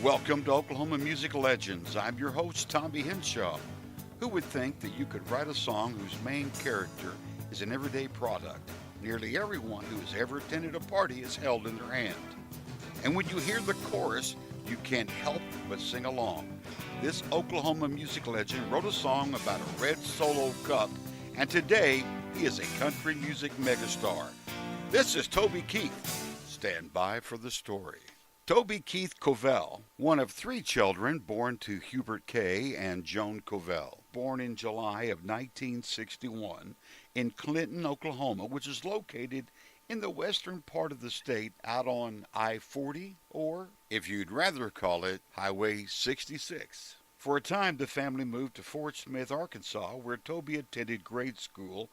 Welcome to Oklahoma Music Legends. I'm your host, Tommy Henshaw. Who would think that you could write a song whose main character is an everyday product nearly everyone who has ever attended a party has held in their hand? And when you hear the chorus, you can't help but sing along. This Oklahoma music legend wrote a song about a red solo cup, and today he is a country music megastar. This is Toby Keith. Stand by for the story. Toby Keith Covell, one of three children born to Hubert Kay and Joan Covell, born in July of 1961 in Clinton, Oklahoma, which is located in the western part of the state out on I-40, or, if you'd rather call it, Highway 66. For a time, the family moved to Fort Smith, Arkansas, where Toby attended grade school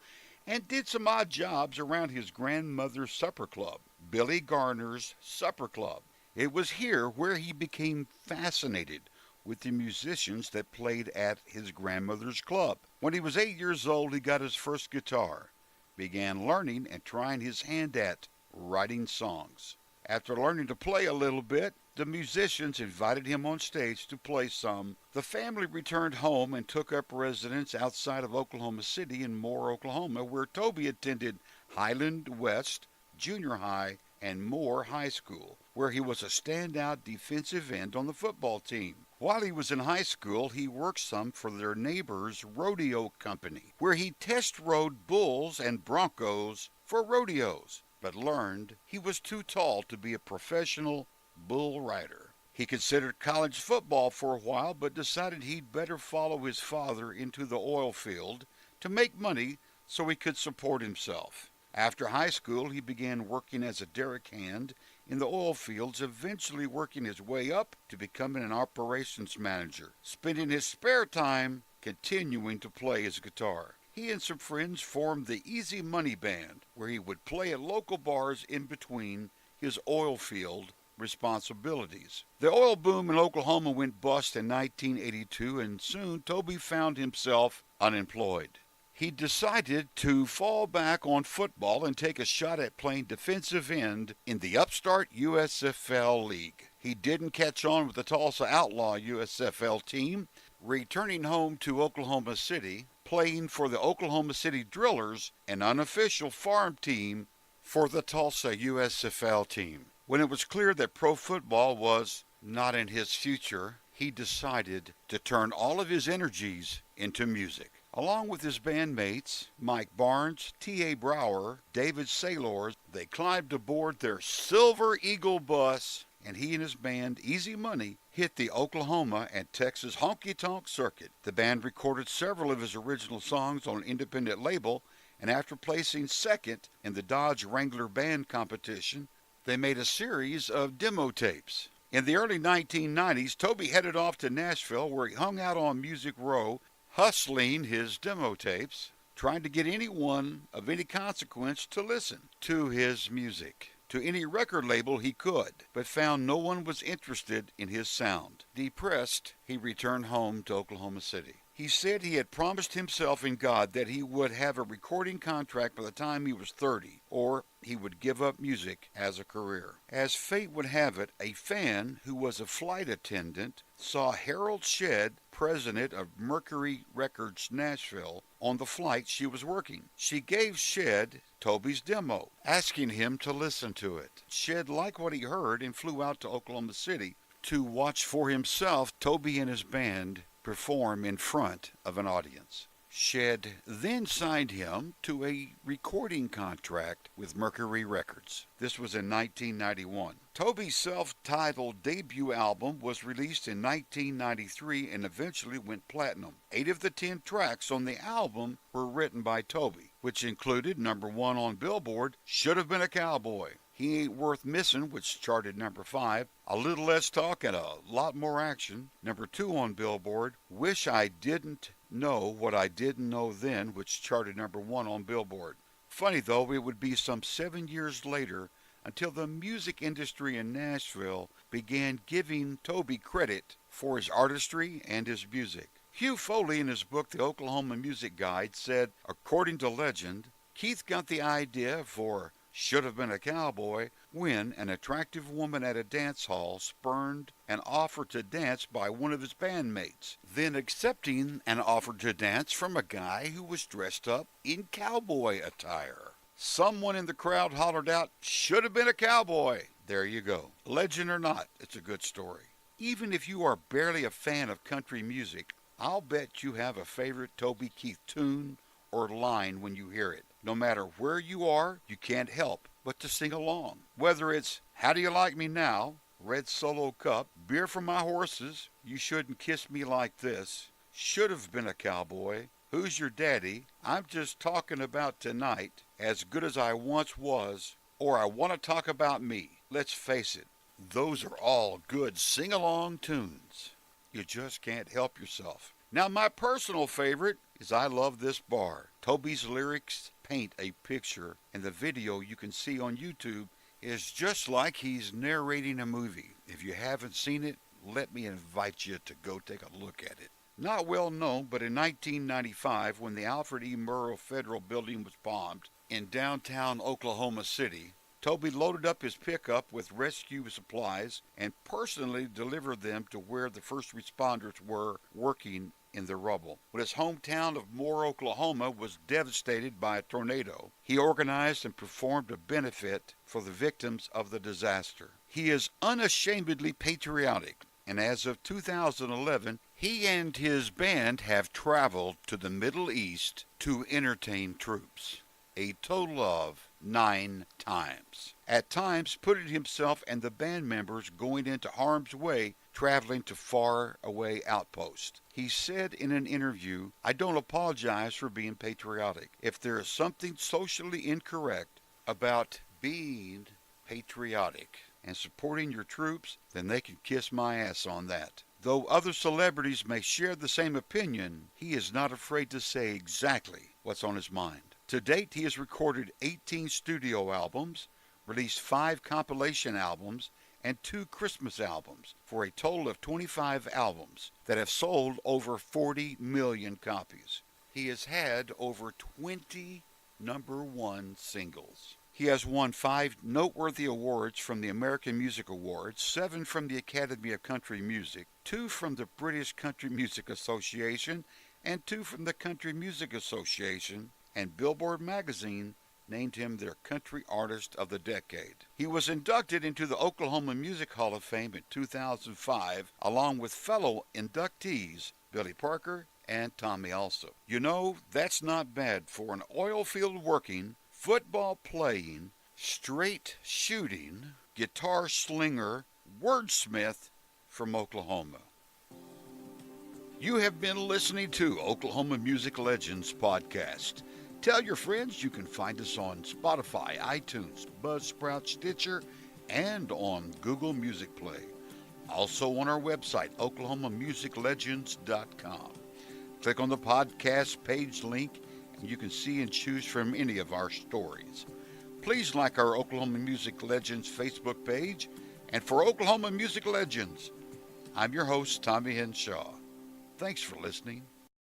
and did some odd jobs around his grandmother's supper club, Billy Garner's Supper Club. It was here where he became fascinated with the musicians that played at his grandmother's club. When he was 8 years old, he got his first guitar, began learning and trying his hand at writing songs. After learning to play a little bit, the musicians invited him on stage to play some. The family returned home and took up residence outside of Oklahoma City in Moore, Oklahoma, where Toby attended Highland West Junior High and Moore High School, where he was a standout defensive end on the football team. While he was in high school, he worked some for their neighbor's rodeo company, where he test rode bulls and broncos for rodeos, but learned he was too tall to be a professional bull rider. He considered college football for a while, but decided he'd better follow his father into the oil field to make money so he could support himself. After high school, he began working as a derrick hand in the oil fields, eventually working his way up to becoming an operations manager, spending his spare time continuing to play his guitar. He and some friends formed the Easy Money Band, where he would play at local bars in between his oil field responsibilities. The oil boom in Oklahoma went bust in 1982, and soon Toby found himself unemployed. He decided to fall back on football and take a shot at playing defensive end in the upstart USFL League. He didn't catch on with the Tulsa Outlaw USFL team, returning home to Oklahoma City, playing for the Oklahoma City Drillers, an unofficial farm team for the Tulsa USFL team. When it was clear that pro football was not in his future, he decided to turn all of his energies into music. Along with his bandmates, Mike Barnes, T.A. Brower, David Saylor, they climbed aboard their Silver Eagle bus, and he and his band, Easy Money, hit the Oklahoma and Texas Honky Tonk circuit. The band recorded several of his original songs on an independent label, and after placing second in the Dodge Wrangler Band competition, they made a series of demo tapes. In the early 1990s, Toby headed off to Nashville, where he hung out on Music Row, hustling his demo tapes, trying to get anyone of any consequence to listen to his music, to any record label he could, but found no one was interested in his sound. Depressed, he returned home to Oklahoma City. He said he had promised himself in God that he would have a recording contract by the time he was 30, or he would give up music as a career. As fate would have it, a fan who was a flight attendant saw Harold Shedd, president of Mercury Records Nashville, on the flight she was working. She gave Shedd Toby's demo, asking him to listen to it. Shedd liked what he heard and flew out to Oklahoma City to watch for himself Toby and his band perform in front of an audience. Shedd then signed him to a recording contract with Mercury Records. This was in 1991. Toby's self-titled debut album was released in 1993 and eventually went platinum. 8 of the 10 tracks on the album were written by Toby, which included number 1 on Billboard, Should Have Been a Cowboy. He Ain't Worth Missing, which charted number 5, A Little Less Talk and a Lot More Action, number 2 on Billboard, Wish I Didn't Know What I Didn't Know Then, which charted number 1 on Billboard. Funny though, it would be some 7 years later until the music industry in Nashville began giving Toby credit for his artistry and his music. Hugh Foley, in his book The Oklahoma Music Guide, said, according to legend, Keith got the idea for should have been a cowboy when an attractive woman at a dance hall spurned an offer to dance by one of his bandmates, then accepting an offer to dance from a guy who was dressed up in cowboy attire. Someone in the crowd hollered out, "Should have been a cowboy." There you go. Legend or not, it's a good story. Even if you are barely a fan of country music, I'll bet you have a favorite Toby Keith tune or line when you hear it. No matter where you are, you can't help but to sing along. Whether it's "How Do You Like Me Now," "Red Solo Cup," "Beer for My Horses," "You Shouldn't Kiss Me Like This," "Should Have Been a Cowboy," "Who's Your Daddy," "I'm Just Talking About Tonight," "As Good As I Once Was," or "I Want to Talk About Me." Let's face it, those are all good sing-along tunes. You just can't help yourself. Now, my personal favorite is "I Love This Bar." Toby's lyrics paint a picture, and the video you can see on YouTube is just like he's narrating a movie. If you haven't seen it, let me invite you to go take a look at it. Not well known, but in 1995, when the Alfred E. Murrah Federal Building was bombed in downtown Oklahoma City, Toby loaded up his pickup with rescue supplies and personally delivered them to where the first responders were working in the rubble. When his hometown of Moore, Oklahoma was devastated by a tornado, he organized and performed a benefit for the victims of the disaster. He is unashamedly patriotic, and as of 2011, he and his band have traveled to the Middle East to entertain troops, a total of 9 times. At times, putting himself and the band members going into harm's way, traveling to far away outposts. He said in an interview, "I don't apologize for being patriotic. If there is something socially incorrect about being patriotic and supporting your troops, then they can kiss my ass on that." Though other celebrities may share the same opinion, he is not afraid to say exactly what's on his mind. To date, he has recorded 18 studio albums, released 5 compilation albums, and 2 Christmas albums, for a total of 25 albums that have sold over 40 million copies. He has had over 20 #1 singles. He has won 5 noteworthy awards from the American Music Awards, 7 from the Academy of Country Music, 2 from the British Country Music Association, and 2 from the Country Music Association, and Billboard magazine named him their Country Artist of the Decade. He was inducted into the Oklahoma Music Hall of Fame in 2005, along with fellow inductees Billy Parker and Tommy Also. You know, that's not bad for an oil field working, football playing, straight shooting, guitar slinger, wordsmith from Oklahoma. You have been listening to Oklahoma Music Legends Podcast. Tell your friends you can find us on Spotify, iTunes, Buzzsprout, Stitcher, and on Google Music Play. Also on our website, oklahomamusiclegends.com. Click on the podcast page link and you can see and choose from any of our stories. Please like our Oklahoma Music Legends Facebook page. And for Oklahoma Music Legends, I'm your host, Tommy Henshaw. Thanks for listening.